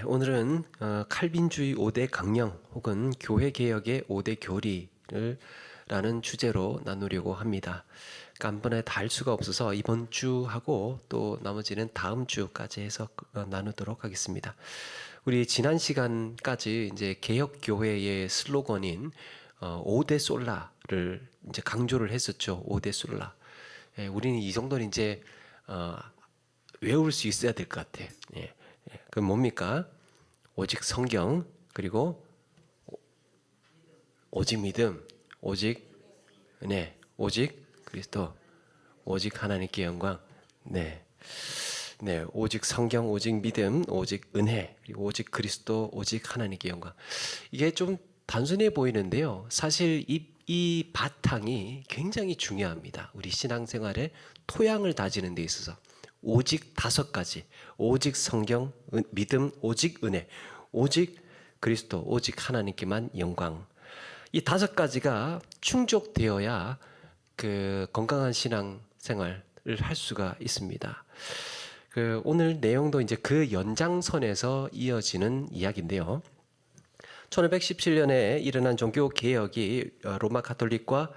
오늘은 칼빈주의 5대 강령 혹은 교회 개혁의 5대 교리를 라는 주제로 나누려고 합니다. 그러니까 한 번에 다 할 수가 없어서 이번 주 하고 또 나머지는 다음 주까지 해서 나누도록 하겠습니다. 우리 지난 시간까지 이제 개혁 교회의 슬로건인 5대 솔라를 이제 강조를 했었죠. 5대 솔라. 우리는 이 정도는 이제 외울 수 있어야 될 것 같아. 그럼 뭡니까? 오직 성경, 그리고 오직 믿음, 오직 은혜, 오직 그리스도, 오직 하나님께 영광. 오직 성경, 오직 믿음, 오직 은혜, 그리고 오직 그리스도, 오직 하나님께 영광. 이게 좀 단순해 보이는데요. 사실 이 바탕이 굉장히 중요합니다. 우리 신앙생활의 토양을 다지는 데 있어서. 오직 5가지, 오직 성경, 믿음, 오직 은혜, 오직 그리스도, 오직 하나님께만 영광. 이 5가지가 충족되어야 그 건강한 신앙생활을 할 수가 있습니다. 오늘 내용도 이제 그 연장선에서 이어지는 이야기인데요. 1517년에 일어난 종교 개혁이 로마 가톨릭과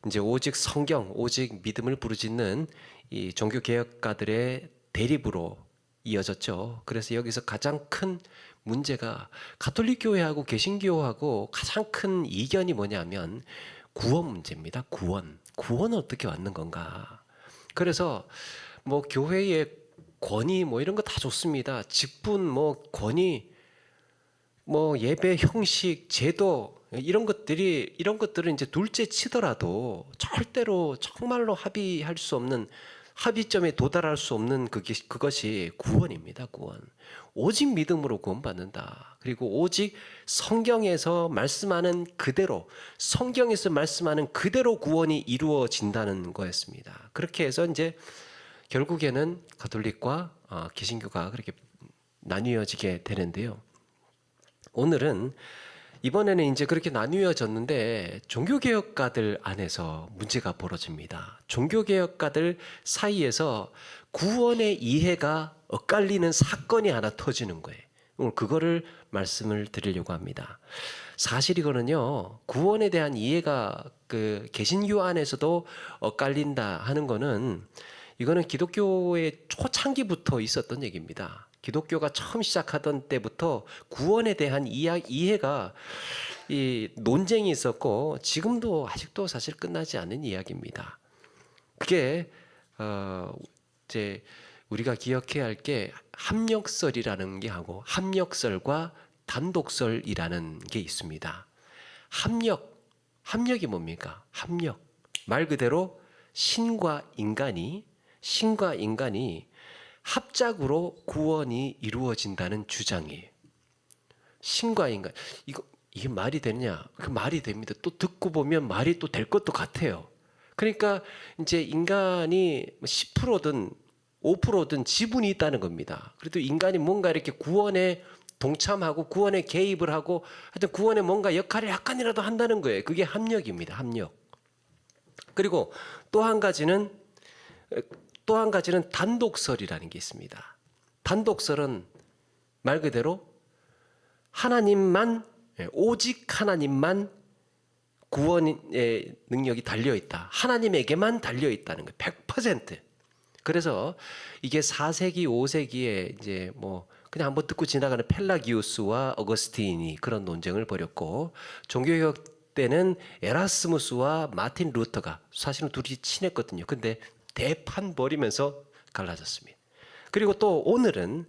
이제 오직 성경, 오직 믿음을 부르짖는 이 종교 개혁가들의 대립으로 이어졌죠. 그래서 여기서 가장 큰 문제가 가톨릭 교회하고 개신교하고 가장 큰 이견이 뭐냐면 구원 문제입니다. 구원은 어떻게 왔는 건가? 그래서 뭐 교회의 권위 뭐 이런 거 다 좋습니다. 직분 뭐 권위 뭐 예배 형식, 제도 이런 것들은 이제 둘째 치더라도 절대로 정말로 합의할 수 없는 합의점에 도달할 수 없는 그것이 구원입니다. 구원. 오직 믿음으로 구원받는다. 그리고 오직 성경에서 말씀하는 그대로 구원이 이루어진다는 거였습니다. 그렇게 해서 이제 결국에는 가톨릭과 개신교가 그렇게 나뉘어지게 되는데요. 오늘은 이번에는 이제 그렇게 나뉘어졌는데 종교개혁가들 안에서 문제가 벌어집니다. 종교개혁가들 사이에서 구원의 이해가 엇갈리는 사건이 하나 터지는 거예요. 오늘 그거를 말씀을 드리려고 합니다. 사실이거든요. 구원에 대한 이해가 그 개신교 안에서도 엇갈린다 하는 거는 이거는 기독교의 초창기부터 있었던 얘기입니다. 기독교가 처음 시작하던 때부터 구원에 대한 이해가 이 논쟁이 있었고 지금도 아직도 사실 끝나지 않은 이야기입니다. 그게 이제 우리가 기억해야 할 게 합력설이라는 게 하고 합력설과 단독설이라는 게 있습니다. 합력이 뭡니까? 합력 말 그대로 신과 인간이 합작으로 구원이 이루어진다는 주장이에요. 신과 인간. 이게 말이 되느냐? 말이 됩니다. 또 듣고 보면 말이 또 될 것도 같아요. 그러니까 이제 인간이 10%든 5%든 지분이 있다는 겁니다. 그래도 인간이 뭔가 이렇게 구원에 동참하고 구원에 개입을 하고 하여튼 구원에 뭔가 역할을 약간이라도 한다는 거예요. 그게 합력입니다. 합력. 그리고 또 한 가지는 단독설이라는 게 있습니다. 단독설은 말 그대로 오직 하나님만 구원의 능력이 달려있다. 하나님에게만 달려있다는 거예요. 100%. 그래서 이게 4세기, 5세기에 이제 뭐 그냥 한번 듣고 지나가는 펠라기우스와 어거스틴이 그런 논쟁을 벌였고 종교개혁 때는 에라스무스와 마틴 루터가 사실은 둘이 친했거든요. 근데 대판 벌이면서 갈라졌습니다. 그리고 또 오늘은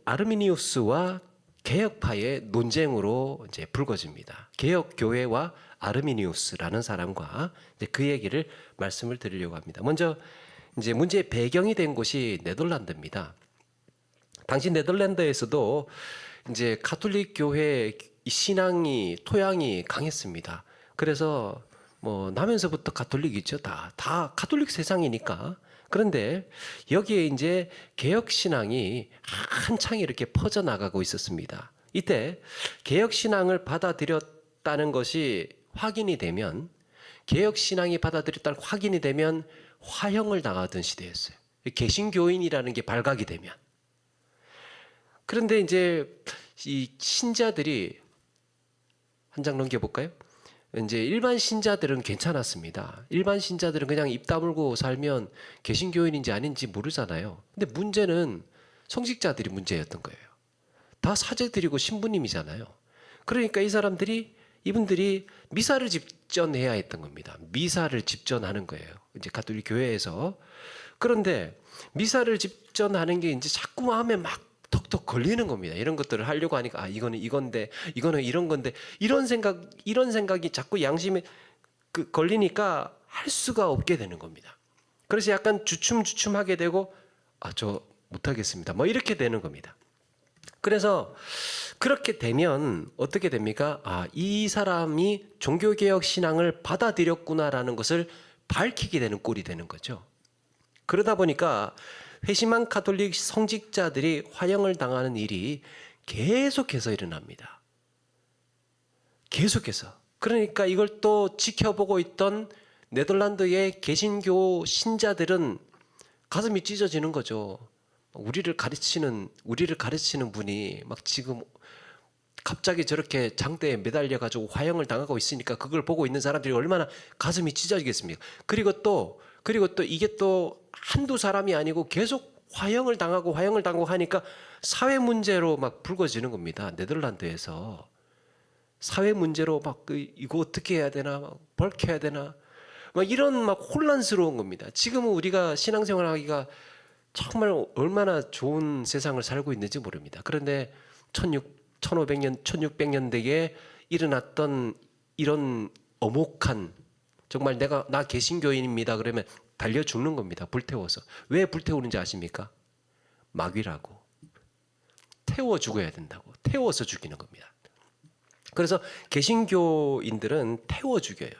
아르미니우스와 개혁파의 논쟁으로 이제 불거집니다. 개혁교회와 아르미니우스라는 사람과 이제 그 얘기를 말씀을 드리려고 합니다. 먼저 이제 문제의 배경이 된 곳이 네덜란드입니다. 당시 네덜란드에서도 이제 가톨릭 교회 신앙이 토양이 강했습니다. 그래서 뭐 나면서부터 가톨릭이죠. 다 가톨릭 세상이니까. 그런데 여기에 이제 개혁 신앙이 한창 이렇게 퍼져 나가고 있었습니다. 이때 개혁 신앙을 받아들였다는 것이 확인이 되면 개혁 신앙이 받아들였다는 확인이 되면 화형을 당하던 시대였어요. 개신교인이라는 게 발각이 되면 그런데 이제 이 신자들이 한 장 넘겨볼까요? 이제 일반 신자들은 괜찮았습니다. 일반 신자들은 그냥 입 다물고 살면 개신교인인지 아닌지 모르잖아요. 근데 문제는 성직자들이 문제였던 거예요. 다 사제들이고 신부님이잖아요. 그러니까 이분들이 미사를 집전해야 했던 겁니다. 미사를 집전하는 거예요. 이제 가톨릭 교회에서. 그런데 미사를 집전하는 게 이제 자꾸 마음에 막 턱턱 걸리는 겁니다. 이런 것들을 하려고 하니까 이거는 이건데 이거는 이런 건데 이런 생각이 자꾸 양심에 걸리니까 할 수가 없게 되는 겁니다. 그래서 약간 주춤주춤하게 되고 저 못하겠습니다. 뭐 이렇게 되는 겁니다. 그래서 그렇게 되면 어떻게 됩니까? 이 사람이 종교개혁 신앙을 받아들였구나라는 것을 밝히게 되는 꼴이 되는 거죠. 그러다 보니까 회심한 가톨릭 성직자들이 화형을 당하는 일이 계속해서 일어납니다. 계속해서. 그러니까 이걸 또 지켜보고 있던 네덜란드의 개신교 신자들은 가슴이 찢어지는 거죠. 우리를 가르치는 분이 막 지금 갑자기 저렇게 장대에 매달려 가지고 화형을 당하고 있으니까 그걸 보고 있는 사람들이 얼마나 가슴이 찢어지겠습니까? 그리고 또 이게 또 한두 사람이 아니고 계속 화형을 당하고 하니까 사회 문제로 막 불거지는 겁니다. 네덜란드에서 사회 문제로 막 이거 어떻게 해야 되나, 막 벌켜야 되나, 막 이런 막 혼란스러운 겁니다. 지금은 우리가 신앙생활하기가 정말 얼마나 좋은 세상을 살고 있는지 모릅니다. 그런데 1500년, 1600년대에 일어났던 이런 엄혹한, 정말 나 개신교인입니다 그러면 달려 죽는 겁니다. 불태워서. 왜 불태우는지 아십니까? 마귀라고. 태워 죽어야 된다고. 태워서 죽이는 겁니다. 그래서 개신교인들은 태워 죽여요.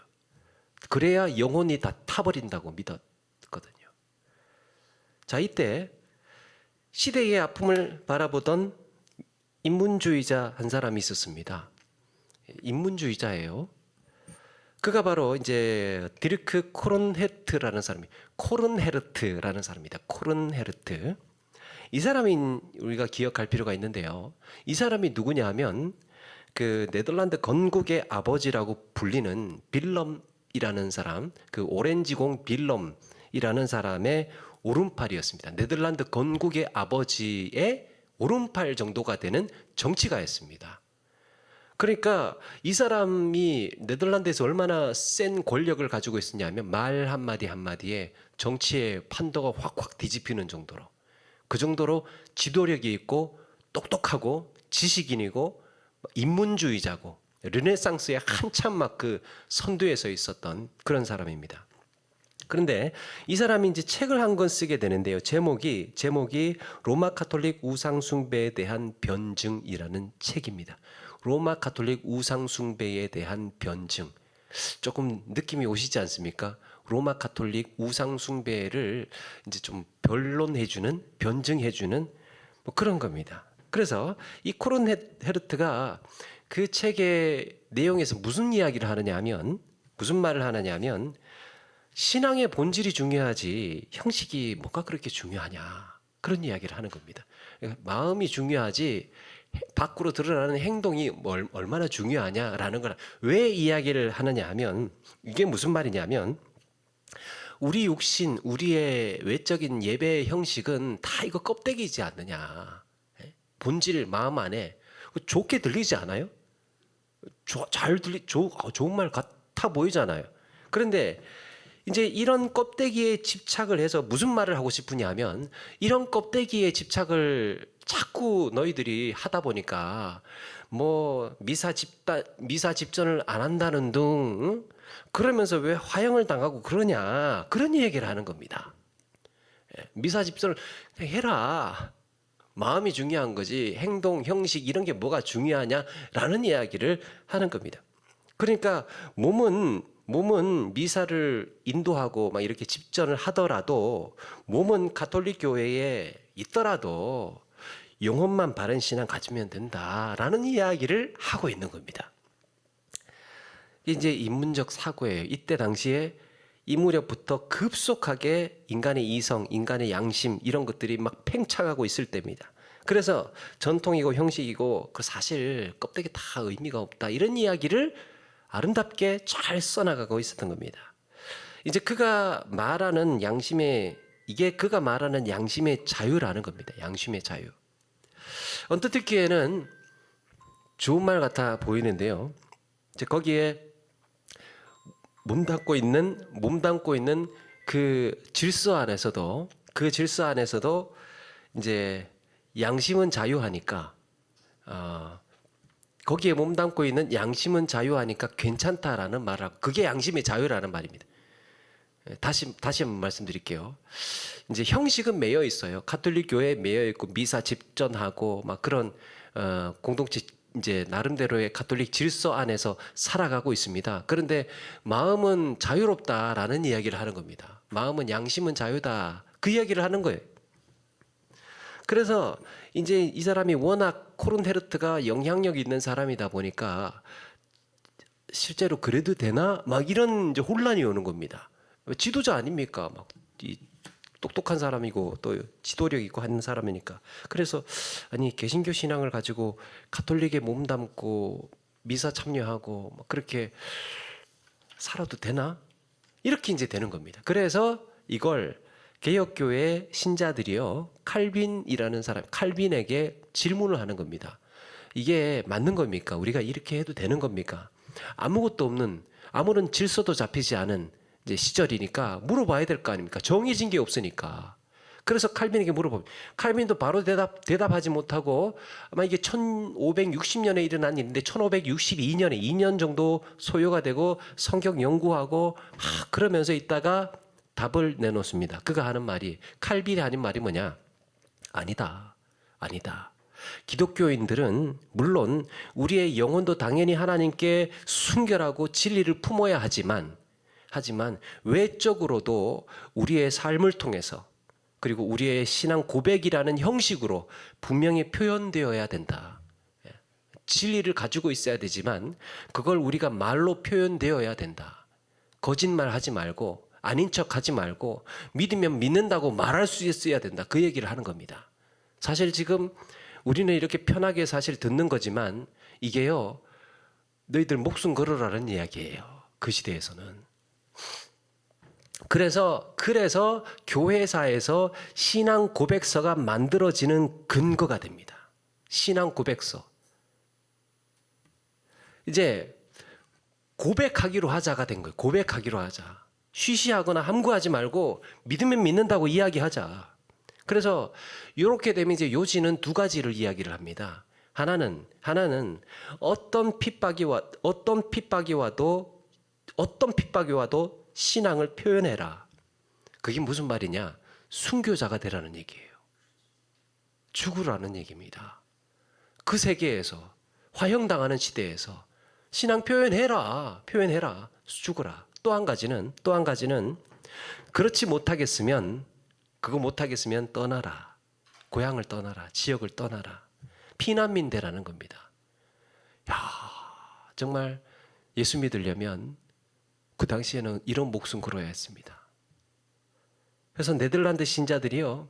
그래야 영혼이 다 타버린다고 믿었거든요. 자, 이때 시대의 아픔을 바라보던 인문주의자 한 사람이 있었습니다. 인문주의자예요. 그가 바로 이제 디르크 코른헤르트라는 사람입니다. 코른헤르트. 이 사람이 우리가 기억할 필요가 있는데요. 이 사람이 누구냐 하면 그 네덜란드 건국의 아버지라고 불리는 빌럼이라는 사람, 그 오렌지공 빌럼이라는 사람의 오른팔이었습니다. 네덜란드 건국의 아버지의 오른팔 정도가 되는 정치가였습니다. 그러니까 이 사람이 네덜란드에서 얼마나 센 권력을 가지고 있었냐면 말 한마디 한마디에 정치의 판도가 확확 뒤집히는 정도로, 그 정도로 지도력이 있고 똑똑하고 지식인이고 인문주의자고 르네상스에 한참 막 그 선두에 서 있었던 그런 사람입니다. 그런데 이 사람이 이제 책을 한 권 쓰게 되는데요. 제목이 로마 가톨릭 우상 숭배에 대한 변증이라는 책입니다. 로마 가톨릭 우상 숭배에 대한 변증. 조금 느낌이 오시지 않습니까? 로마 가톨릭 우상 숭배를 이제 좀 변증해주는 뭐 그런 겁니다. 그래서 이 코른헤르트가 그 책의 내용에서 무슨 말을 하느냐 하면 신앙의 본질이 중요하지 형식이 뭐가 그렇게 중요하냐, 그런 이야기를 하는 겁니다. 마음이 중요하지 밖으로 드러나는 행동이 얼마나 중요하냐라는 걸 왜 이야기를 하느냐 하면, 이게 무슨 말이냐면 우리 육신, 우리의 외적인 예배 형식은 다 이거 껍데기지 않느냐. 본질, 마음 안에 좋게 들리지 않아요? 좋은 말 같아 보이잖아요. 그런데 이제 이런 껍데기에 집착을 해서 무슨 말을 하고 싶으냐면, 이런 껍데기에 집착을 자꾸 너희들이 하다 보니까 뭐 미사 집전을 안 한다는 둥, 그러면서 왜 화형을 당하고 그러냐, 그런 얘기를 하는 겁니다. 미사 집전을 그냥 해라. 마음이 중요한 거지 행동, 형식 이런 게 뭐가 중요하냐라는 이야기를 하는 겁니다. 그러니까 몸은 미사를 인도하고 막 이렇게 집전을 하더라도, 몸은 가톨릭 교회에 있더라도 영혼만 바른 신앙 가지면 된다라는 이야기를 하고 있는 겁니다. 이제 인문적 사고예요. 이때 당시에 이 무렵부터 급속하게 인간의 이성, 인간의 양심 이런 것들이 막 팽창하고 있을 때입니다. 그래서 전통이고 형식이고 그 사실 껍데기 다 의미가 없다 이런 이야기를 아름답게 잘 써나가고 있었던 겁니다. 이제 그가 말하는 양심의 자유라는 겁니다. 양심의 자유. 언뜻 듣기에는 좋은 말 같아 보이는데요. 이제 거기에 몸담고 있는 그 질서 안에서도 이제 양심은 자유하니까 거기에 몸담고 있는 양심은 자유하니까 괜찮다라는 말을 하고 그게 양심의 자유라는 말입니다. 다시 한번 말씀드릴게요. 이제 형식은 매여 있어요. 가톨릭 교회에 매여 있고 미사 집전하고 막 그런 공동체 이제 나름대로의 가톨릭 질서 안에서 살아가고 있습니다. 그런데 마음은 자유롭다라는 이야기를 하는 겁니다. 마음은 양심은 자유다. 그 이야기를 하는 거예요. 그래서 이제 이 사람이 워낙 코른헤르트가 영향력 있는 사람이다 보니까 실제로 그래도 되나? 막 이런 이제 혼란이 오는 겁니다. 지도자 아닙니까? 막 이 똑똑한 사람이고 또 지도력 있고 하는 사람이니까. 그래서 아니 개신교 신앙을 가지고 가톨릭에 몸담고 미사 참여하고 막 그렇게 살아도 되나? 이렇게 이제 되는 겁니다. 그래서 이걸 개혁교회 신자들이요 칼빈이라는 사람 칼빈에게 질문을 하는 겁니다. 이게 맞는 겁니까? 우리가 이렇게 해도 되는 겁니까? 아무것도 없는 아무런 질서도 잡히지 않은 이제 시절이니까 물어봐야 될 거 아닙니까? 정해진 게 없으니까. 그래서 칼빈에게 물어봅니다. 칼빈도 바로 대답하지 못하고 아마 이게 1560년에 일어난 일인데 1562년에 2년 정도 소요가 되고 성경 연구하고 그러면서 있다가 답을 내놓습니다. 그가 하는 말이 칼빈이 하는 말이 뭐냐? 아니다. 기독교인들은 물론 우리의 영혼도 당연히 하나님께 순결하고 진리를 품어야 하지만 외적으로도 우리의 삶을 통해서 그리고 우리의 신앙 고백이라는 형식으로 분명히 표현되어야 된다. 진리를 가지고 있어야 되지만 그걸 우리가 말로 표현되어야 된다. 거짓말하지 말고 아닌 척하지 말고 믿으면 믿는다고 말할 수 있어야 된다. 그 얘기를 하는 겁니다. 사실 지금 우리는 이렇게 편하게 사실 듣는 거지만 이게요 너희들 목숨 걸어라는 이야기예요. 그 시대에서는. 그래서 교회사에서 신앙 고백서가 만들어지는 근거가 됩니다. 신앙 고백서. 이제 고백하기로 하자가 된 거예요. 고백하기로 하자. 쉬쉬하거나 함구하지 말고 믿으면 믿는다고 이야기하자. 그래서 이렇게 되면 이제 요지는 두 가지를 이야기를 합니다. 하나는 어떤 핍박이 와도 신앙을 표현해라. 그게 무슨 말이냐? 순교자가 되라는 얘기예요. 죽으라는 얘기입니다. 그 세계에서 화형당하는 시대에서 신앙 표현해라. 죽어라. 또 한 가지는 그렇지 못하겠으면 떠나라. 고향을 떠나라. 지역을 떠나라. 피난민 되라는 겁니다. 야, 정말 예수 믿으려면 그 당시에는 이런 목숨 걸어야 했습니다. 그래서 네덜란드 신자들이요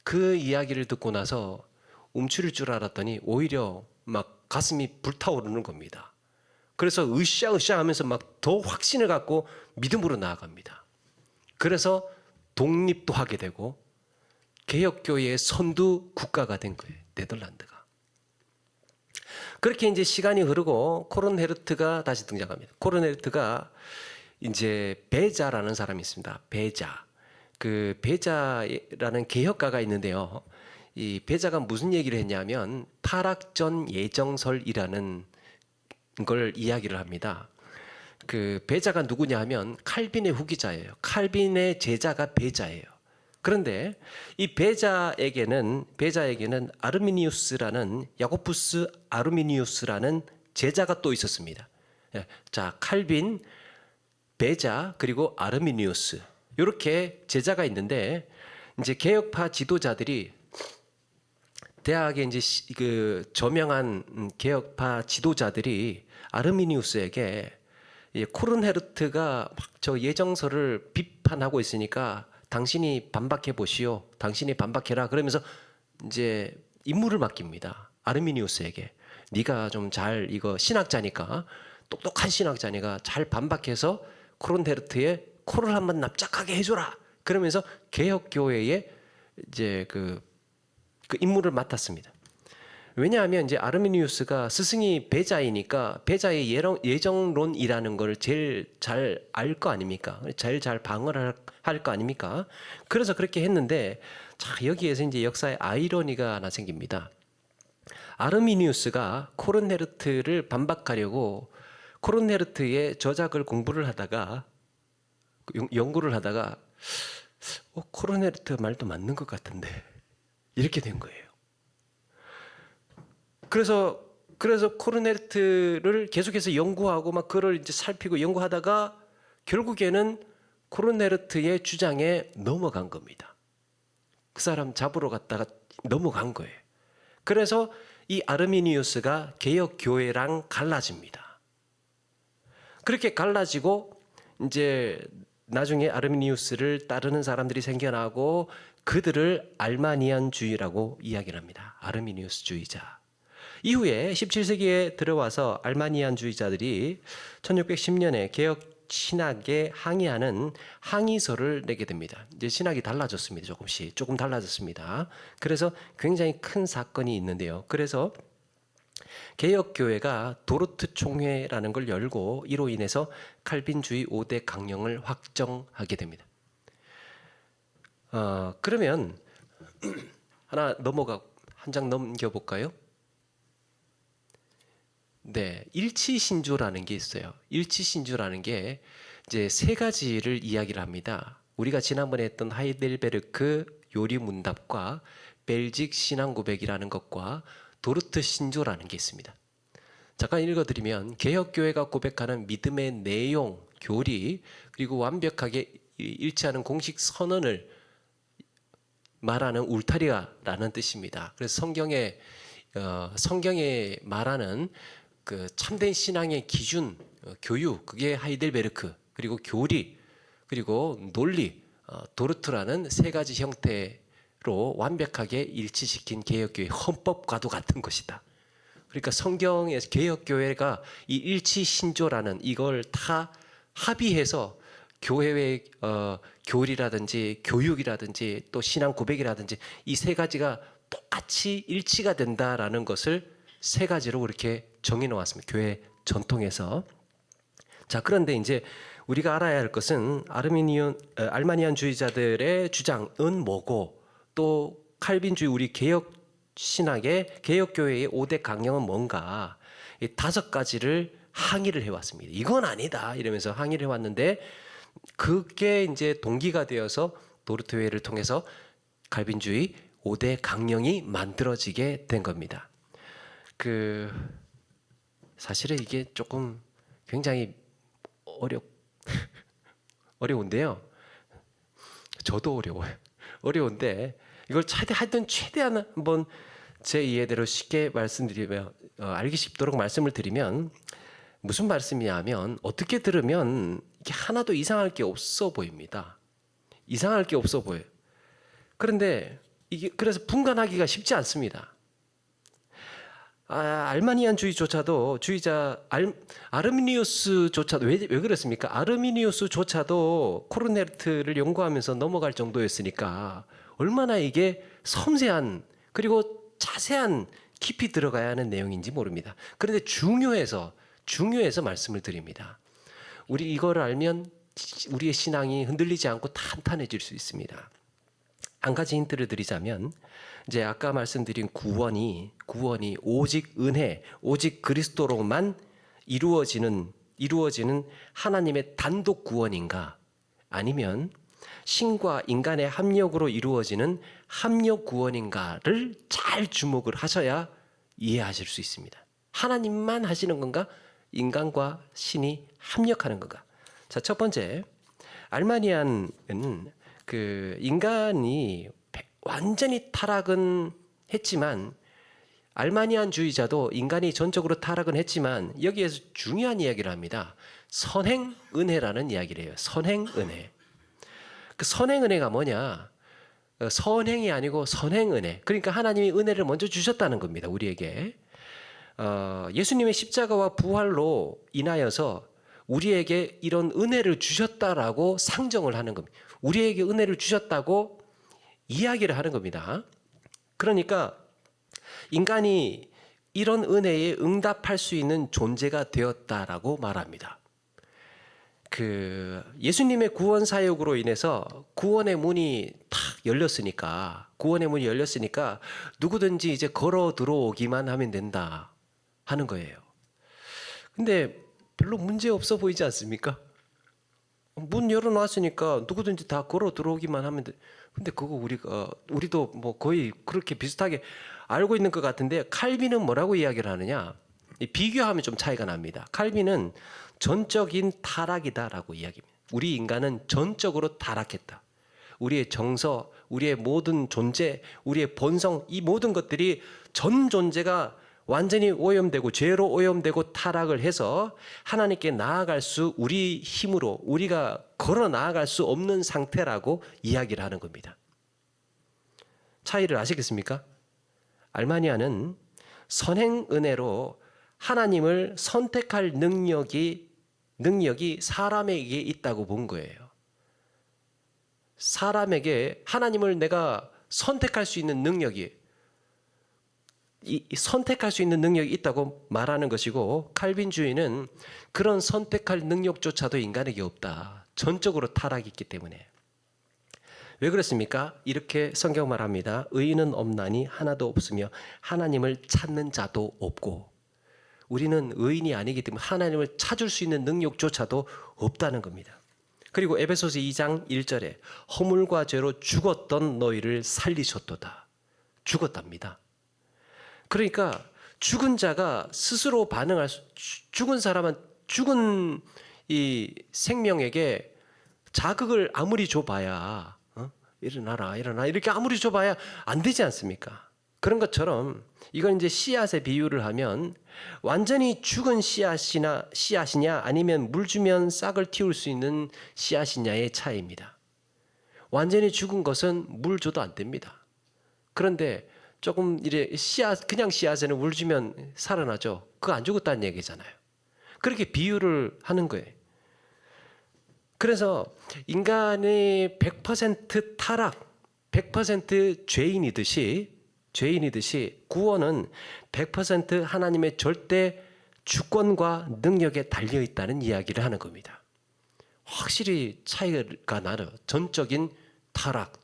그 이야기를 듣고 나서 움츠릴 줄 알았더니 오히려 막 가슴이 불타오르는 겁니다. 그래서 으쌰으쌰 하면서 막 더 확신을 갖고 믿음으로 나아갑니다. 그래서 독립도 하게 되고 개혁교회의 선두 국가가 된 거예요. 네덜란드가. 그렇게 이제 시간이 흐르고 코른헤르트가 다시 등장합니다. 코른헤르트가 이제 베자라는 사람이 있습니다. 베자. 그 베자라는 개혁가가 있는데요. 이 베자가 무슨 얘기를 했냐면 타락전 예정설이라는 걸 이야기를 합니다. 그 베자가 누구냐 하면 칼빈의 후기자예요. 칼빈의 제자가 베자예요. 그런데 이 베자에게는 아르미니우스라는 야코푸스 아르미니우스라는 제자가 또 있었습니다. 자, 칼빈, 베자 그리고 아르미니우스 이렇게 제자가 있는데 이제 개혁파 지도자들이 대학에 이제 그 저명한 개혁파 지도자들이 아르미니우스에게 코른헤르트가 막 저 예정서를 비판하고 있으니까 당신이 반박해 보시오. 당신이 반박해라. 그러면서 이제 임무를 맡깁니다. 아르미니우스에게. 네가 좀 잘 이거 신학자니까 똑똑한 신학자니까 잘 반박해서 코론헤르트의 코를 한번 납작하게 해줘라. 그러면서 개혁교회에 이제 그 임무를 맡았습니다. 왜냐하면 이제 아르미니우스가 스승이 배자이니까 배자의 예정론이라는 걸 제일 잘 알 거 아닙니까? 제일 잘 방어를 할 거 아닙니까? 그래서 그렇게 했는데, 자, 여기에서 이제 역사의 아이러니가 하나 생깁니다. 아르미니우스가 코론헤르트를 반박하려고 코론헤르트의 저작을 공부를 하다가 연구를 하다가 코론헤르트 말도 맞는 것 같은데 이렇게 된 거예요. 그래서 코론헤르트를 계속해서 연구하고 막 그걸 이제 살피고 연구하다가 결국에는 코론헤르트의 주장에 넘어간 겁니다. 그 사람 잡으러 갔다가 넘어간 거예요. 그래서 이 아르미니우스가 개혁 교회랑 갈라집니다. 그렇게 갈라지고 이제 나중에 아르미니우스를 따르는 사람들이 생겨나고 그들을 알마니안주의라고 이야기를 합니다. 아르미니우스주의자. 이후에 17세기에 들어와서 알마니안주의자들이 1610년에 개혁 신학에 항의하는 항의서를 내게 됩니다. 이제 신학이 달라졌습니다. 조금 달라졌습니다. 그래서 굉장히 큰 사건이 있는데요. 그래서 개혁교회가 도르트 총회라는 걸 열고 이로 인해서 칼빈주의 5대 강령을 확정하게 됩니다. 그러면 한 장 넘겨볼까요? 네, 일치신조라는 게 있어요. 일치신조라는 게 이제 세 가지를 이야기를 합니다. 우리가 지난번에 했던 하이델베르크 요리문답과 벨직 신앙고백이라는 것과 도르트 신조라는 게 있습니다. 잠깐 읽어드리면 개혁교회가 고백하는 믿음의 내용, 교리, 그리고 완벽하게 일치하는 공식 선언을 말하는 울타리라는 뜻입니다. 그래서 성경에 말하는 그 참된 신앙의 기준, 교육, 그게 하이델베르크, 그리고 교리, 그리고 논리, 도르트라는 세 가지 형태로 완벽하게 일치시킨 개혁교회 헌법과도 같은 것이다. 그러니까 성경에서 개혁교회가 이 일치신조라는 이걸 다 합의해서 교회의 교리라든지 교육이라든지 또 신앙 고백이라든지 이 세 가지가 똑같이 일치가 된다라는 것을 세 가지로 그렇게 정해 놓았습니다. 교회 전통에서. 자, 그런데 이제 우리가 알아야 할 것은 알마니안주의자들의 주장은 뭐고 또 칼빈주의 우리 개혁 신학의 개혁교회의 5대 강령은 뭔가 이 5가지를 항의를 해왔습니다. 이건 아니다 이러면서 항의를 해왔는데 그게 이제 동기가 되어서 도르트회를 통해서 칼빈주의 5대 강령이 만들어지게 된 겁니다. 사실은 이게 조금 굉장히 어려운데요. 저도 어려운데 이걸 최대한 한번 제 이해대로 쉽게 말씀드리면 알기 쉽도록 말씀을 드리면 무슨 말씀이냐면 어떻게 들으면 이게 하나도 이상할 게 없어 보입니다. 이상할 게 없어 보여요. 그런데 이게 그래서 분간하기가 쉽지 않습니다. 알마니안주의조차도 아르미니우스조차도 왜 그렇습니까? 아르미니우스조차도 코르네르트를 연구하면서 넘어갈 정도였으니까 얼마나 이게 섬세한 그리고 자세한 깊이 들어가야 하는 내용인지 모릅니다. 그런데 중요해서 말씀을 드립니다. 우리 이걸 알면 우리의 신앙이 흔들리지 않고 탄탄해질 수 있습니다. 한 가지 힌트를 드리자면 이제 아까 말씀드린 구원이 오직 은혜, 오직 그리스도로만 이루어지는 하나님의 단독 구원인가 아니면 신과 인간의 합력으로 이루어지는 합력 구원인가를 잘 주목을 하셔야 이해하실 수 있습니다. 하나님만 하시는 건가? 인간과 신이 합력하는 건가? 자, 첫 번째, 알마니안은 인간이 완전히 타락은 했지만 알마니안주의자도 인간이 전적으로 타락은 했지만 여기에서 중요한 이야기를 합니다. 선행은혜라는 이야기를 해요. 선행은혜. 그 선행은혜가 뭐냐? 선행이 아니고 선행 은혜. 그러니까 하나님이 은혜를 먼저 주셨다는 겁니다. 우리에게. 예수님의 십자가와 부활로 인하여서 우리에게 이런 은혜를 주셨다라고 상정을 하는 겁니다. 우리에게 은혜를 주셨다고 이야기를 하는 겁니다. 그러니까 인간이 이런 은혜에 응답할 수 있는 존재가 되었다라고 말합니다. 예수님의 구원 사역으로 인해서 구원의 문이 탁 열렸으니까 누구든지 이제 걸어 들어오기만 하면 된다 하는 거예요. 근데 별로 문제 없어 보이지 않습니까? 문 열어놨으니까 누구든지 다 걸어 들어오기만 하면 돼. 근데 그거 우리도 뭐 거의 그렇게 비슷하게 알고 있는 것 같은데, 칼빈은 뭐라고 이야기를 하느냐? 비교하면 좀 차이가 납니다. 칼빈은 전적인 타락이다라고 이야기합니다. 우리 인간은 전적으로 타락했다. 우리의 정서, 우리의 모든 존재, 우리의 본성, 이 모든 것들이 전 존재가 완전히 오염되고 죄로 오염되고 타락을 해서 하나님께 나아갈 수, 우리 힘으로 우리가 걸어 나아갈 수 없는 상태라고 이야기를 하는 겁니다. 차이를 아시겠습니까? 알마니아는 선행 은혜로 하나님을 선택할 능력이 사람에게 있다고 본 거예요. 사람에게 하나님을 내가 선택할 수 있는 능력이 있다고 말하는 것이고, 칼빈주의는 그런 선택할 능력조차도 인간에게 없다. 전적으로 타락이 있기 때문에. 왜 그렇습니까? 이렇게 성경 말합니다. 의인은 없나니 하나도 없으며 하나님을 찾는 자도 없고. 우리는 의인이 아니기 때문에 하나님을 찾을 수 있는 능력조차도 없다는 겁니다. 그리고 에베소서 2장 1절에 허물과 죄로 죽었던 너희를 살리셨도다. 죽었답니다. 그러니까 죽은 자가 스스로 죽은 사람은 죽은 이 생명에게 자극을 아무리 줘봐야 일어나라 이렇게 아무리 줘봐야 안 되지 않습니까? 그런 것처럼 이건 이제 씨앗의 비유를 하면 완전히 죽은 씨앗이냐 아니면 물 주면 싹을 틔울 수 있는 씨앗이냐의 차이입니다. 완전히 죽은 것은 물 줘도 안 됩니다. 그런데 조금 그냥 씨앗에는 물 주면 살아나죠. 그거 안 죽었다는 얘기잖아요. 그렇게 비유를 하는 거예요. 그래서 인간의 100% 타락, 100% 죄인이듯이 구원은 100% 하나님의 절대 주권과 능력에 달려 있다는 이야기를 하는 겁니다. 확실히 차이가 나요. 전적인 타락.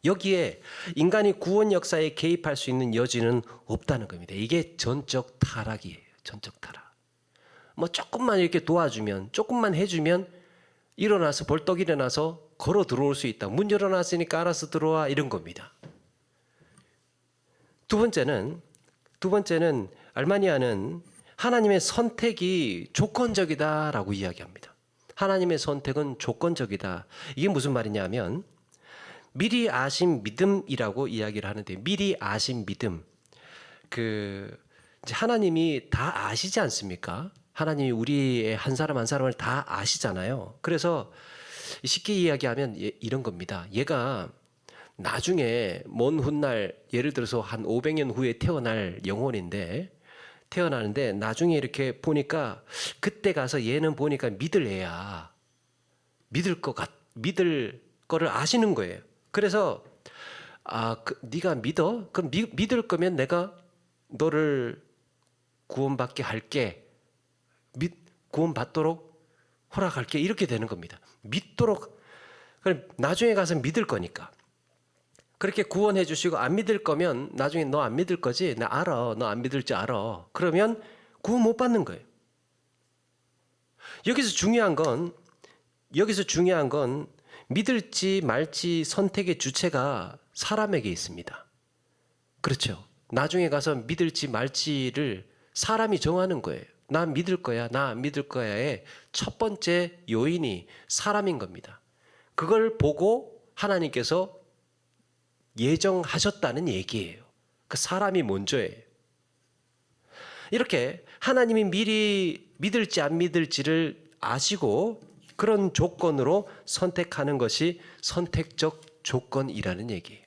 여기에 인간이 구원 역사에 개입할 수 있는 여지는 없다는 겁니다. 이게 전적 타락이에요. 전적 타락. 뭐 조금만 이렇게 도와주면, 조금만 해주면 벌떡 일어나서 걸어 들어올 수 있다. 문 열어놨으니까 알아서 들어와, 이런 겁니다. 두 번째는 알마니아는 하나님의 선택이 조건적이다라고 이야기합니다. 하나님의 선택은 조건적이다. 이게 무슨 말이냐면 미리 아신 믿음이라고 이야기를 하는데, 미리 아신 믿음. 이제 하나님이 다 아시지 않습니까? 하나님이 우리의 한 사람 한 사람을 다 아시잖아요. 그래서 쉽게 이야기하면 이런 겁니다. 얘가 나중에 먼 훗날, 예를 들어서 한 500년 후에 태어날 영혼인데, 태어나는데 나중에 이렇게 보니까 그때 가서 얘는 보니까 믿을 애야. 믿을 거를 아시는 거예요. 그래서 네가 믿어? 그럼 믿을 거면 내가 너를 구원받게 할게. 구원받도록 허락할게. 이렇게 되는 겁니다. 믿도록. 그럼 나중에 가서 믿을 거니까. 그렇게 구원해 주시고 안 믿을 거면 나중에 너 안 믿을 거지? 나 알아. 너 안 믿을 줄 알아. 그러면 구원 못 받는 거예요. 여기서 중요한 건 믿을지 말지 선택의 주체가 사람에게 있습니다. 그렇죠. 나중에 가서 믿을지 말지를 사람이 정하는 거예요. 나 믿을 거야, 나 안 믿을 거야의 첫 번째 요인이 사람인 겁니다. 그걸 보고 하나님께서 예정하셨다는 얘기예요. 그 사람이 먼저예요. 이렇게 하나님이 미리 믿을지 안 믿을지를 아시고 그런 조건으로 선택하는 것이 선택적 무조건이라는 얘기예요.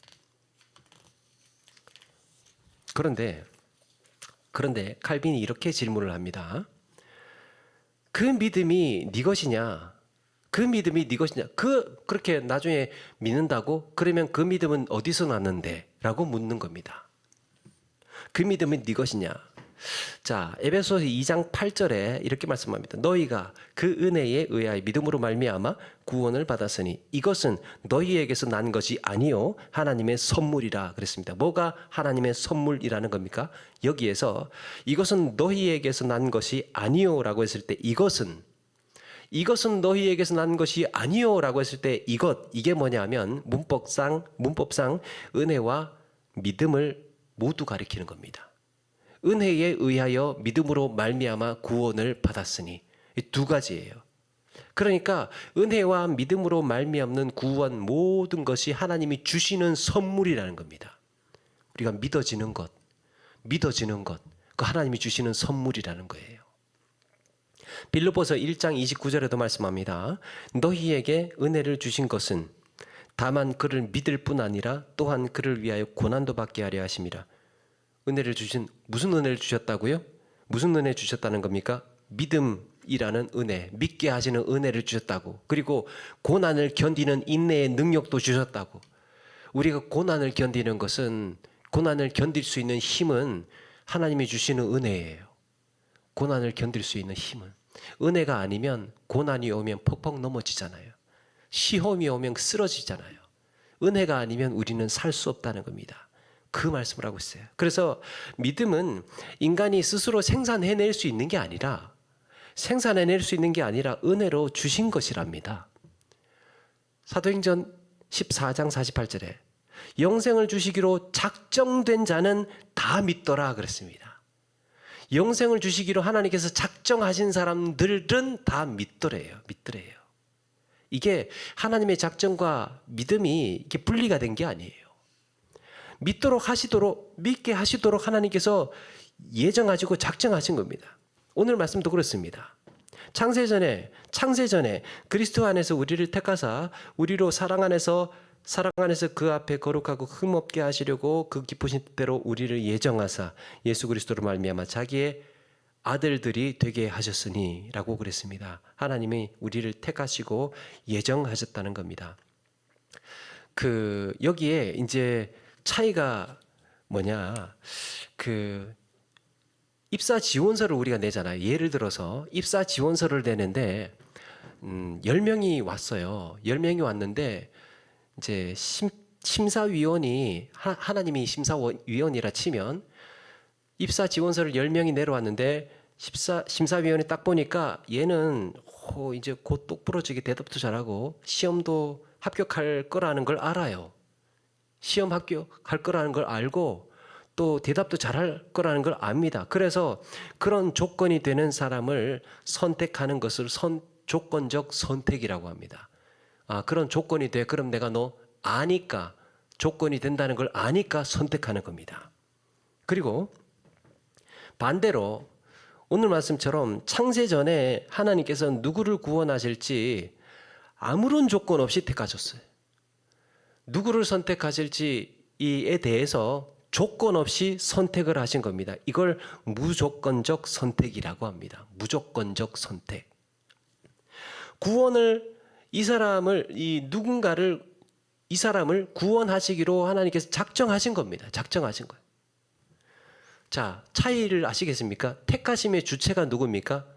그런데 칼빈이 이렇게 질문을 합니다. 그 믿음이 네 것이냐? 그 믿음이 네 것이냐? 그렇게 나중에 믿는다고? 그러면 그 믿음은 어디서 났는데? 라고 묻는 겁니다. 그 믿음은 네 것이냐? 자, 에베소서 2장 8절에 이렇게 말씀합니다. 너희가 그 은혜에 의하여 믿음으로 말미암아 구원을 받았으니 이것은 너희에게서 난 것이 아니요 하나님의 선물이라 그랬습니다. 뭐가 하나님의 선물이라는 겁니까? 여기에서 이것은 너희에게서 난 것이 아니요라고 했을 때 이것은 너희에게서 난 것이 아니요라고 했을 때 이게 뭐냐면 문법상 은혜와 믿음을 모두 가리키는 겁니다. 은혜에 의하여 믿음으로 말미암아 구원을 받았으니 이 두 가지예요. 그러니까 은혜와 믿음으로 말미암는 구원 모든 것이 하나님이 주시는 선물이라는 겁니다. 우리가 믿어지는 것, 그 하나님이 주시는 선물이라는 거예요. 빌립보서 1장 29절에도 말씀합니다. 너희에게 은혜를 주신 것은 다만 그를 믿을 뿐 아니라 또한 그를 위하여 고난도 받게 하려 하심이라. 무슨 은혜를 주셨다고요? 무슨 은혜 주셨다는 겁니까? 믿음이라는 은혜, 믿게 하시는 은혜를 주셨다고. 그리고 고난을 견디는 인내의 능력도 주셨다고. 우리가 고난을 견디는 것은, 고난을 견딜 수 있는 힘은 하나님이 주시는 은혜예요. 고난을 견딜 수 있는 힘은. 은혜가 아니면 고난이 오면 퍽퍽 넘어지잖아요. 시험이 오면 쓰러지잖아요. 은혜가 아니면 우리는 살 수 없다는 겁니다. 그 말씀을 하고 있어요. 그래서 믿음은 인간이 스스로 생산해낼 수 있는 게 아니라 은혜로 주신 것이랍니다. 사도행전 14장 48절에 영생을 주시기로 작정된 자는 다 믿더라 그랬습니다. 영생을 주시기로 하나님께서 작정하신 사람들은 다 믿더래요. 이게 하나님의 작정과 믿음이 이렇게 분리가 된 게 아니에요. 믿게 하시도록 하나님께서 예정하시고 작정하신 겁니다. 오늘 말씀도 그렇습니다. 창세전에 그리스도 안에서 우리를 택하사 우리로 사랑 안에서 그 앞에 거룩하고 흠없게 하시려고 그 기쁘신 뜻대로 우리를 예정하사 예수 그리스도로 말미암아 자기의 아들들이 되게 하셨으니 라고 그랬습니다. 하나님이 우리를 택하시고 예정하셨다는 겁니다. 여기에 이제 차이가 뭐냐, 입사 지원서를 우리가 내잖아요. 예를 들어서 입사 지원서를 내는데 10명이 왔어요. 10명이 왔는데 이제 심사위원이 하나님이 심사위원이라 치면 입사 지원서를 10명이 내려왔는데 심사위원이 딱 보니까 얘는 이제 곧 똑부러지게 대답도 잘하고 시험도 합격할 거라는 걸 알아요. 시험 합격할 거라는 걸 알고 또 대답도 잘할 거라는 걸 압니다. 그래서 그런 조건이 되는 사람을 선택하는 것을 조건적 선택이라고 합니다. 그런 조건이 돼. 그럼 내가 너 아니까, 조건이 된다는 걸 아니까 선택하는 겁니다. 그리고 반대로 오늘 말씀처럼 창세전에 하나님께서 누구를 구원하실지 아무런 조건 없이 택하셨어요. 누구를 선택하실지에 대해서 조건 없이 선택을 하신 겁니다. 이걸 무조건적 선택이라고 합니다. 무조건적 선택. 구원을 이 사람을 구원하시기로 하나님께서 작정하신 겁니다. 작정하신 거예요. 자, 차이를 아시겠습니까? 택하심의 주체가 누굽니까?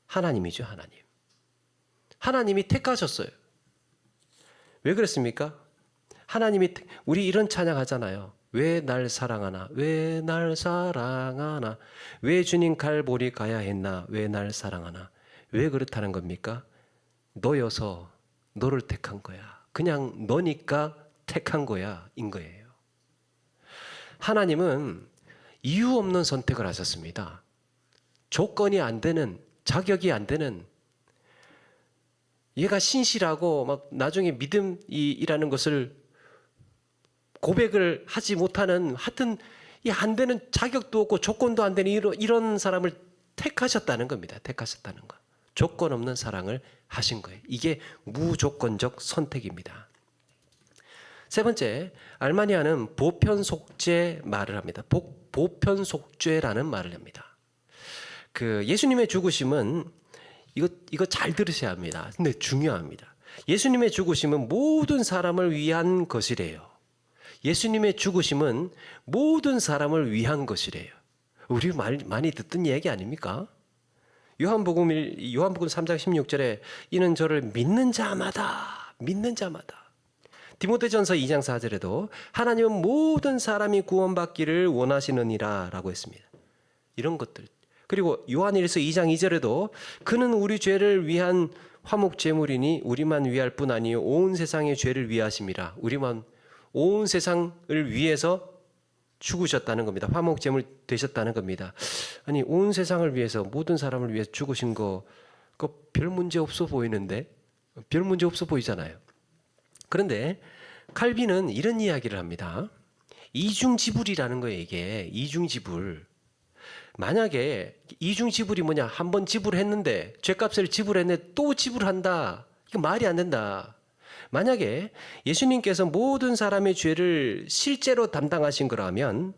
하나님이죠, 하나님. 하나님이 택하셨어요. 왜 그랬습니까? 우리 이런 찬양 하잖아요. 왜 날 사랑하나? 왜 날 사랑하나? 왜 주님 갈보리 가야 했나? 왜 날 사랑하나? 왜 그렇다는 겁니까? 너여서 너를 택한 거야. 그냥 너니까 택한 거야. 인 거예요. 하나님은 이유 없는 선택을 하셨습니다. 조건이 안 되는, 자격이 안 되는, 얘가 신실하고 막 나중에 믿음이라는 것을 고백을 하지 못하는, 하여튼 안 되는, 자격도 없고 조건도 안 되는 이런 사람을 택하셨다는 겁니다. 택하셨다는 거. 조건 없는 사랑을 하신 거예요. 이게 무조건적 선택입니다. 세 번째, 알마니아는 보편속죄 말을 합니다. 보편속죄라는 말을 합니다. 그 예수님의 죽으심은 이거 잘 들으셔야 합니다. 근데 중요합니다. 예수님의 죽으심은 모든 사람을 위한 것이래요. 예수님의 죽으심은 모든 사람을 위한 것이래요. 우리 많이 듣던 얘기 아닙니까? 요한복음 3장 16절에 이는 저를 믿는 자마다 디모데전서 2장 4절에도 하나님은 모든 사람이 구원받기를 원하시느니라 라고 했습니다. 이런 것들. 그리고 요한일서 2장 2절에도 그는 우리 죄를 위한 화목제물이니 우리만 위할 뿐 아니요 온 세상의 죄를 위하심이라. 온 세상을 위해서 죽으셨다는 겁니다. 화목제물 되셨다는 겁니다. 아니 온 세상을 위해서 모든 사람을 위해서 죽으신 거 그거 별 문제 없어 보이는데 별 문제 없어 보이잖아요. 그런데 칼빈은 이런 이야기를 합니다. 이중지불이라는 거예요. 이게 이중지불. 만약에 이중지불이 뭐냐, 한번 지불했는데 죄값을 지불했는데 또 지불한다, 이거 말이 안 된다. 만약에 예수님께서 모든 사람의 죄를 실제로 담당하신 거라면,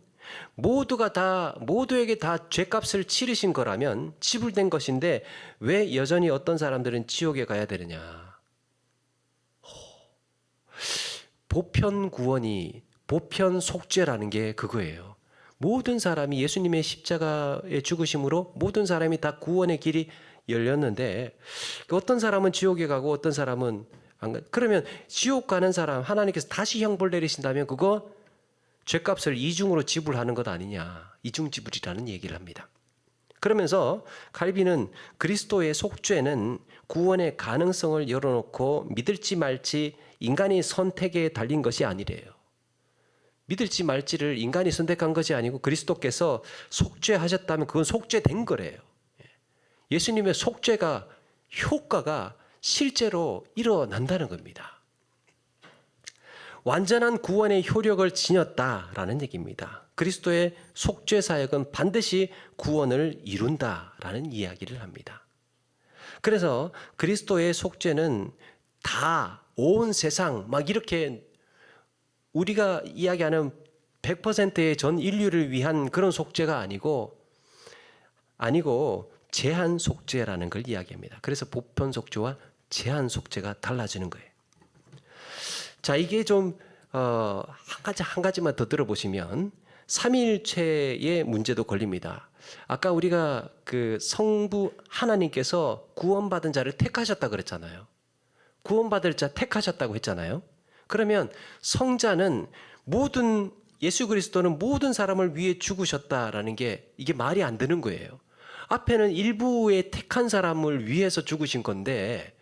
모두에게 다 죄값을 치르신 거라면 지불된 것인데 왜 여전히 어떤 사람들은 지옥에 가야 되느냐. 보편 구원이, 보편 속죄라는 게 그거예요. 모든 사람이 예수님의 십자가의 죽으심으로 모든 사람이 다 구원의 길이 열렸는데 어떤 사람은 지옥에 가고 어떤 사람은 안 가. 그러면 지옥 가는 사람 하나님께서 다시 형벌 내리신다면 그거 죄값을 이중으로 지불하는 것 아니냐. 이중지불이라는 얘기를 합니다. 그러면서 칼빈은 그리스도의 속죄는 구원의 가능성을 열어놓고 믿을지 말지 인간이 선택에 달린 것이 아니래요. 믿을지 말지를 인간이 선택한 것이 아니고 그리스도께서 속죄하셨다면 그건 속죄된 거래요. 예수님의 속죄가 효과가 실제로 일어난다는 겁니다. 완전한 구원의 효력을 지녔다라는 얘기입니다. 그리스도의 속죄 사역은 반드시 구원을 이룬다라는 이야기를 합니다. 그래서 그리스도의 속죄는 다 온 세상 막 이렇게 우리가 이야기하는 100%의 전 인류를 위한 그런 속죄가 아니고 제한 속죄라는 걸 이야기합니다. 그래서 보편 속죄와 제한 속죄가 달라지는 거예요. 자, 이게 좀 한 가지만 더 들어보시면 삼위일체의 문제도 걸립니다. 아까 우리가 그 성부 하나님께서 구원받은 자를 택하셨다 그랬잖아요. 구원받을 자 택하셨다고 했잖아요. 그러면 성자는 예수 그리스도는 모든 사람을 위해 죽으셨다라는 게 이게 말이 안 되는 거예요. 앞에는 일부의 택한 사람을 위해서 죽으신 건데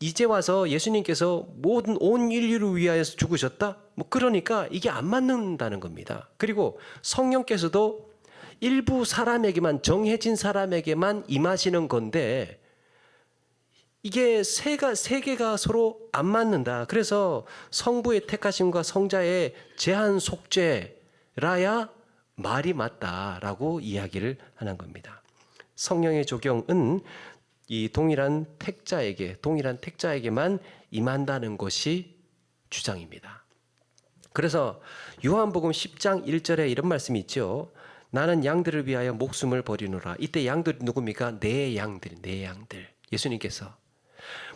이제 와서 예수님께서 온 인류를 위하여서 죽으셨다? 그러니까 이게 안 맞는다는 겁니다. 그리고 성령께서도 일부 사람에게만, 정해진 사람에게만 임하시는 건데 이게 세 개가 서로 안 맞는다. 그래서 성부의 택하심과 성자의 제한 속죄라야 말이 맞다라고 이야기를 하는 겁니다. 성령의 적용은 이 동일한 택자에게만 임한다는 것이 주장입니다. 그래서 요한복음 10장 1절에 이런 말씀이 있죠. 나는 양들을 위하여 목숨을 버리노라. 이때 양들이 누굽니까? 내 양들. 예수님께서.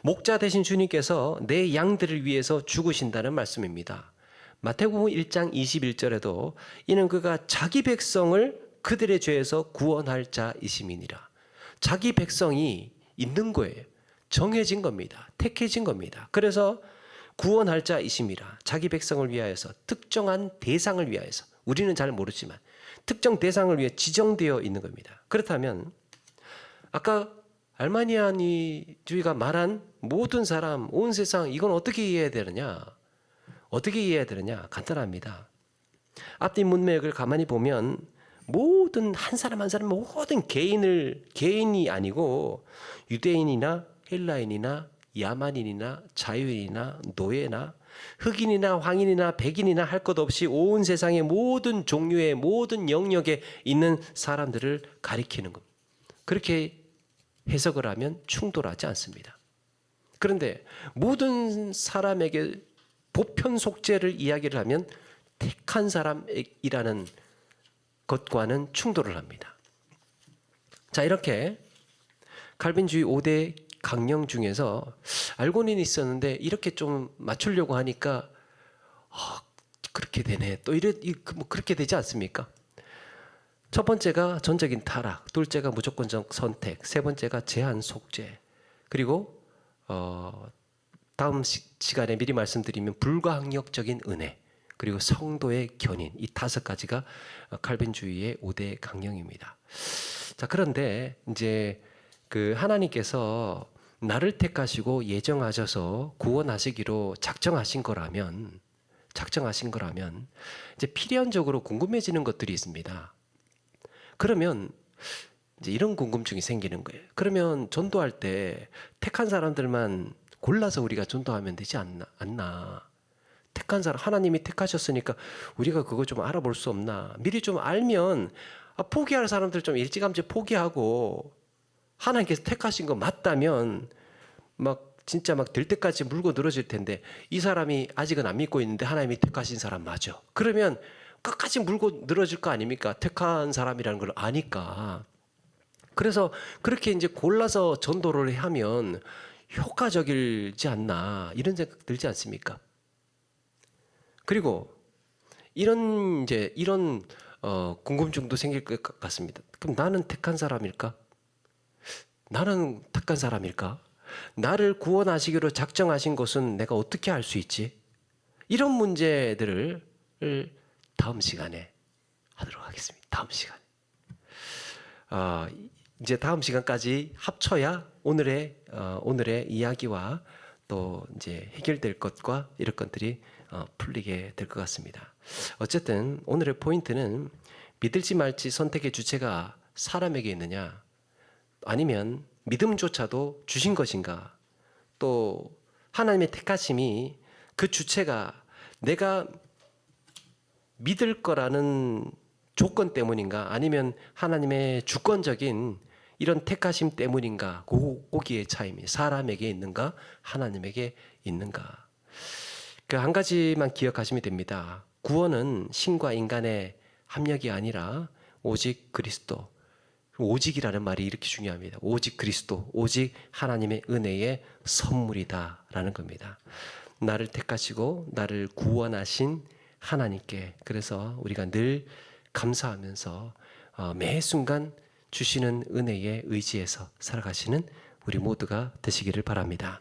목자 되신 주님께서 내 양들을 위해서 죽으신다는 말씀입니다. 마태복음 1장 21절에도 이는 그가 자기 백성을 그들의 죄에서 구원할 자이심이니라. 자기 백성이 있는 거예요. 정해진 겁니다. 택해진 겁니다. 그래서 구원할 자이심이라. 자기 백성을 위하여서, 특정한 대상을 위하여서, 우리는 잘 모르지만 특정 대상을 위해 지정되어 있는 겁니다. 그렇다면 아까 알마니아주의가 말한 모든 사람, 온 세상, 이건 어떻게 이해해야 되느냐? 간단합니다. 앞뒤 문맥을 가만히 보면 모든 한 사람 모든 개인이 아니고 유대인이나 헬라인이나 야만인이나 자유인이나 노예나 흑인이나 황인이나 백인이나 할 것 없이 온 세상의 모든 종류의 모든 영역에 있는 사람들을 가리키는 겁니다. 그렇게 해석을 하면 충돌하지 않습니다. 그런데 모든 사람에게 보편 속죄를 이야기를 하면 택한 사람이라는 것과는 충돌을 합니다. 자, 이렇게 칼빈주의 5대 강령 중에서 알고는 있었는데 이렇게 좀 맞추려고 하니까 그렇게 되네. 또 뭐 그렇게 되지 않습니까? 첫 번째가 전적인 타락, 둘째가 무조건적 선택, 세 번째가 제한 속죄, 그리고 다음 시간에 미리 말씀드리면 불가항력적인 은혜, 그리고 성도의 견인, 이 5가지가 칼빈주의의 5대 강령입니다. 자, 그런데 이제 그 하나님께서 나를 택하시고 예정하셔서 구원하시기로 작정하신 거라면 이제 필연적으로 궁금해지는 것들이 있습니다. 그러면 이제 이런 궁금증이 생기는 거예요. 그러면 전도할 때 택한 사람들만 골라서 우리가 전도하면 되지 않나? 택한 사람, 하나님이 택하셨으니까 우리가 그거 좀 알아볼 수 없나? 미리 좀 알면 포기할 사람들 좀 일찌감치 포기하고, 하나님께서 택하신 거 맞다면 막 진짜 막 될 때까지 물고 늘어질 텐데, 이 사람이 아직은 안 믿고 있는데 하나님이 택하신 사람 맞아. 그러면 끝까지 물고 늘어질 거 아닙니까? 택한 사람이라는 걸 아니까. 그래서 그렇게 이제 골라서 전도를 하면 효과적이지 않나, 이런 생각 들지 않습니까? 그리고 이런 궁금증도 생길 것 같습니다. 그럼 나는 택한 사람일까? 나는 택한 사람일까? 나를 구원하시기로 작정하신 것은 내가 어떻게 알 수 있지? 이런 문제들을 다음 시간에 하도록 하겠습니다. 다음 시간에. 이제 다음 시간까지 합쳐야 오늘의 이야기와 또 이제 해결될 것과 이런 것들이 풀리게 될 것 같습니다. 어쨌든 오늘의 포인트는 믿을지 말지 선택의 주체가 사람에게 있느냐, 아니면 믿음조차도 주신 것인가, 또 하나님의 택하심이 그 주체가 내가 믿을 거라는 조건 때문인가, 아니면 하나님의 주권적인 이런 택하심 때문인가, 거기의 차이입니다. 사람에게 있는가, 하나님에게 있는가. 그 한 가지만 기억하시면 됩니다. 구원은 신과 인간의 합력이 아니라 오직 그리스도, 오직이라는 말이 이렇게 중요합니다. 오직 그리스도, 오직 하나님의 은혜의 선물이다라는 겁니다. 나를 택하시고 나를 구원하신 하나님께, 그래서 우리가 늘 감사하면서 매 순간 주시는 은혜에 의지해서 살아가시는 우리 모두가 되시기를 바랍니다.